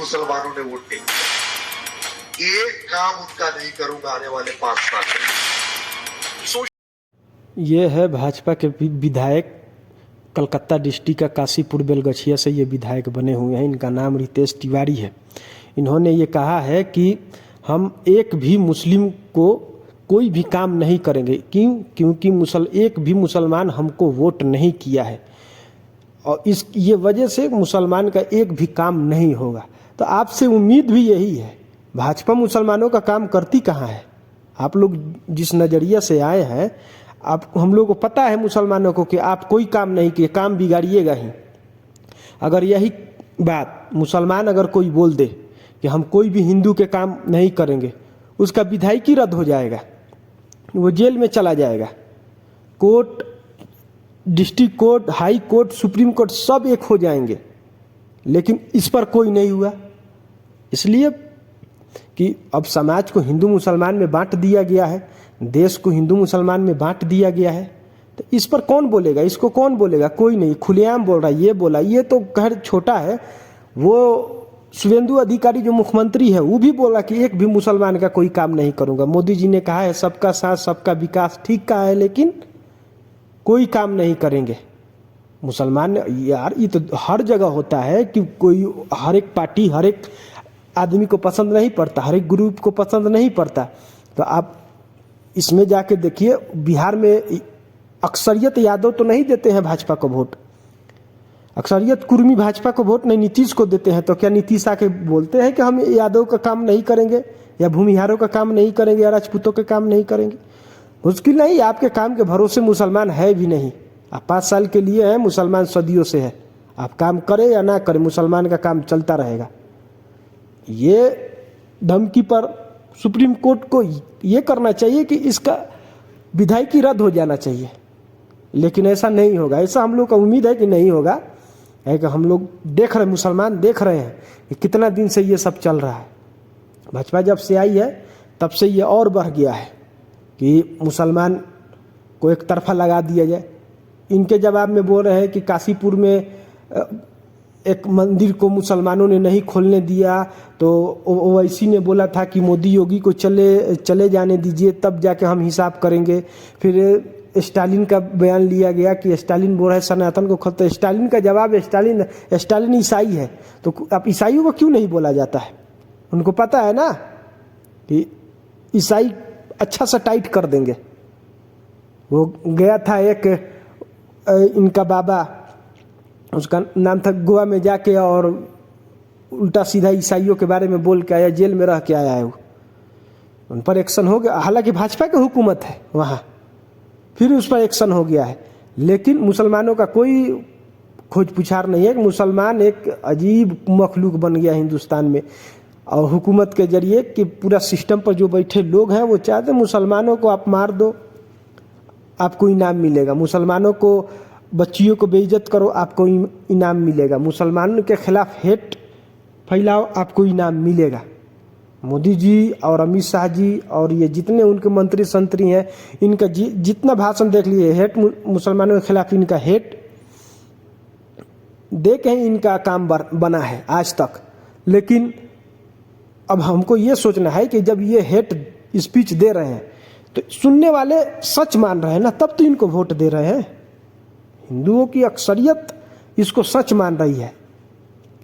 मुसलमानों ने वोट नहीं किया। एक काम उनका नहीं करूंगा आने वाले 5 साल में। ये है भाजपा के विधायक, कलकत्ता डिस्ट्रिक्ट का काशीपुर बेलगछिया से ये विधायक बने हुए हैं। इनका नाम रितेश तिवारी है। इन्होंने ये कहा है कि हम एक भी मुस्लिम को कोई भी काम नहीं करेंगे। क्योंकि एक भी मुसलमान हमको वोट नहीं किया है और ये वजह से मुसलमान का एक भी काम नहीं होगा। तो आपसे उम्मीद भी यही है। भाजपा मुसलमानों का काम करती कहाँ है? आप लोग जिस नज़रिया से आए हैं, आप हम लोग को पता है मुसलमानों को कि आप कोई काम नहीं किए, काम बिगाड़िएगा ही। अगर यही बात मुसलमान अगर कोई बोल दे कि हम कोई भी हिंदू के काम नहीं करेंगे, उसका विधायकी रद्द हो जाएगा, वो जेल में चला जाएगा। Court, district court, high court, supreme court सब एक हो जाएंगे। लेकिन इस पर कोई नहीं हुआ, इसलिए कि अब समाज को हिंदू मुसलमान में बांट दिया गया है, देश को हिंदू मुसलमान में बांट दिया गया है। तो इस पर कौन बोलेगा? इसको कौन बोलेगा? कोई नहीं। खुलेआम बोल रहा है, ये बोला, ये तो घर छोटा है। वो शुभेंदु अधिकारी जो मुख्यमंत्री है वो भी बोला कि एक भी मुसलमान का कोई काम नहीं करूंगा। मोदी जी ने कहा है सबका साथ सबका विकास, ठीक कहा है, लेकिन कोई काम नहीं करेंगे मुसलमान। यार ये तो हर जगह होता है कि कोई, हर एक पार्टी हर एक आदमी को पसंद नहीं पड़ता, हर एक ग्रुप को पसंद नहीं पड़ता। तो आप इसमें जाके देखिए, बिहार में अक्सरियत यादव तो नहीं देते हैं भाजपा को वोट, अक्सरियत कुर्मी भाजपा को वोट नहीं, नीतीश को देते हैं। तो क्या नीतीश आके बोलते हैं कि हम यादव का काम नहीं करेंगे या भूमिहारों का काम नहीं करेंगे या राजपूतों के काम नहीं करेंगे? मुश्किल नहीं, आपके काम के भरोसे मुसलमान है भी नहीं। आप 5 साल के लिए हैं, मुसलमान सदियों से है। आप काम करें या ना करें, मुसलमान का काम चलता रहेगा। ये धमकी पर सुप्रीम कोर्ट को ये करना चाहिए कि इसका विधायकी रद्द हो जाना चाहिए, लेकिन ऐसा नहीं होगा। ऐसा हम लोग का उम्मीद है कि नहीं होगा, है कि हम लोग देख रहे, मुसलमान देख रहे हैं कि कितना दिन से ये सब चल रहा है। भाजपा जब से आई है तब से ये और बढ़ गया है कि मुसलमान को एक तरफा लगा दिया जाए। इनके जवाब में बोल रहे हैं कि काशीपुर में एक मंदिर को मुसलमानों ने नहीं खोलने दिया, तो ओवैसी ने बोला था कि मोदी योगी को चले जाने दीजिए, तब जाके हम हिसाब करेंगे। फिर स्टालिन का बयान लिया गया कि स्टालिन बोल रहा है सनातन को खत्म। स्टालिन का जवाब, स्टालिन ईसाई है, तो अब ईसाइयों को क्यों नहीं बोला जाता है? उनको पता है ना कि ईसाई अच्छा सा टाइट कर देंगे। वो गया था एक इनका बाबा, उसका नाम था, गोवा में जाके और उल्टा सीधा ईसाइयों के बारे में बोल के आया, जेल में रह के आया है वो। उन पर एक्शन हो गया, हालांकि भाजपा की हुकूमत है वहाँ, फिर उस पर एक्शन हो गया है। लेकिन मुसलमानों का कोई खोज पुछार नहीं है कि मुसलमान एक अजीब मखलूक बन गया हिंदुस्तान में, और हुकूमत के जरिए कि पूरा सिस्टम पर जो बैठे लोग हैं वो चाहते मुसलमानों को आप मार दो, आपको इनाम मिलेगा। मुसलमानों को, बच्चियों को बेइज्जत करो, आपको इनाम मिलेगा। मुसलमानों के खिलाफ हेट फैलाओ, आपको इनाम मिलेगा। मोदी जी और अमित शाह जी और ये जितने उनके मंत्री संतरी हैं, इनका जितना भाषण देख लिए, हेट मुसलमानों के खिलाफ इनका हेट देखे इनका काम बना है आज तक। लेकिन अब हमको ये सोचना है कि जब ये हेट स्पीच दे रहे हैं तो सुनने वाले सच मान रहे हैं ना, तब तो इनको वोट दे रहे हैं। हिंदुओं की अक्सरियत इसको सच मान रही है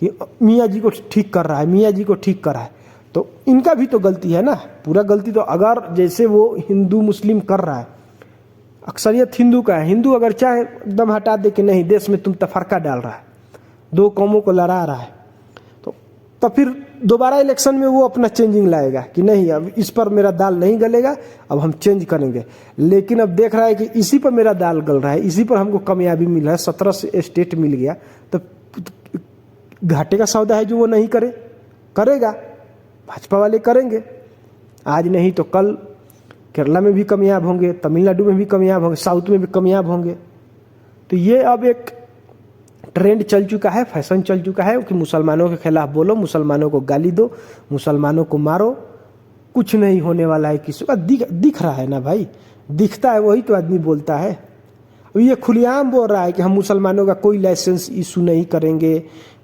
कि मियाँ जी को ठीक कर रहा है, मियाँ जी को ठीक कर रहा है, तो इनका भी तो गलती है ना। पूरा गलती तो अगर जैसे वो हिंदू मुस्लिम कर रहा है, अक्सरियत हिंदू का है, हिंदू अगर चाहे एकदम हटा दे कि नहीं देश में तुम तफरका डाल रहा है, 2 कौमों को लड़ा रहा है, तो फिर दोबारा इलेक्शन में वो अपना चेंजिंग लाएगा कि नहीं अब इस पर मेरा दाल नहीं गलेगा, अब हम चेंज करेंगे। लेकिन अब देख रहा है कि इसी पर मेरा दाल गल रहा है, इसी पर हमको कामयाबी मिल रहा है, 17 स्टेट मिल गया, तो घाटे का सौदा है जो वो नहीं करेगा। भाजपा वाले करेंगे, आज नहीं तो कल केरला में भी कामयाब होंगे, तमिलनाडु में भी कामयाब होंगे, साउथ में भी कामयाब होंगे। तो ये अब एक ट्रेंड चल चुका है, फैशन चल चुका है कि मुसलमानों के खिलाफ बोलो, मुसलमानों को गाली दो, मुसलमानों को मारो, कुछ नहीं होने वाला है किसी का। दिख रहा है ना भाई, दिखता है वही तो आदमी बोलता है। ये खुलेआम बोल रहा है कि हम मुसलमानों का कोई लाइसेंस इशू नहीं करेंगे,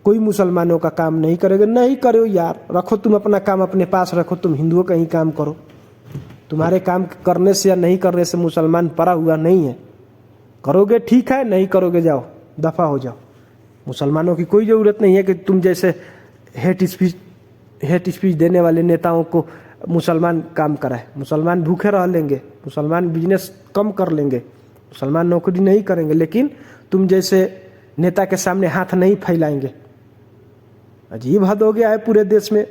कोई मुसलमानों का काम नहीं करेगा। नहीं करो यार, रखो तुम अपना काम अपने पास रखो, तुम हिंदुओं का ही काम करो। तुम्हारे काम करने से या नहीं करने से मुसलमान पड़ा हुआ नहीं है। करोगे ठीक है, नहीं करोगे जाओ दफ़ा हो जाओ। मुसलमानों की कोई ज़रूरत नहीं है कि तुम जैसे हेट स्पीच देने वाले नेताओं को मुसलमान काम कराए। मुसलमान भूखे रह लेंगे, मुसलमान बिजनेस कम कर लेंगे, मुसलमान नौकरी नहीं करेंगे, लेकिन तुम जैसे नेता के सामने हाथ नहीं फैलाएंगे। अजीब हद हो गया है पूरे देश में।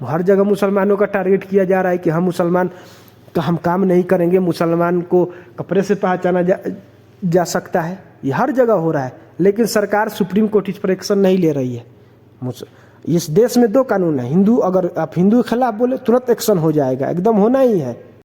हर जगह मुसलमानों का टारगेट किया जा रहा है कि हम मुसलमान का हम काम नहीं करेंगे, मुसलमान को कपड़े से पहचाना जा सकता है। ये हर जगह हो रहा है, लेकिन सरकार सुप्रीम कोर्ट इस पर एक्शन नहीं ले रही है। इस देश में 2 कानून है। अगर आप हिंदू के खिलाफ बोले तुरंत एक्शन हो जाएगा, एकदम होना ही है।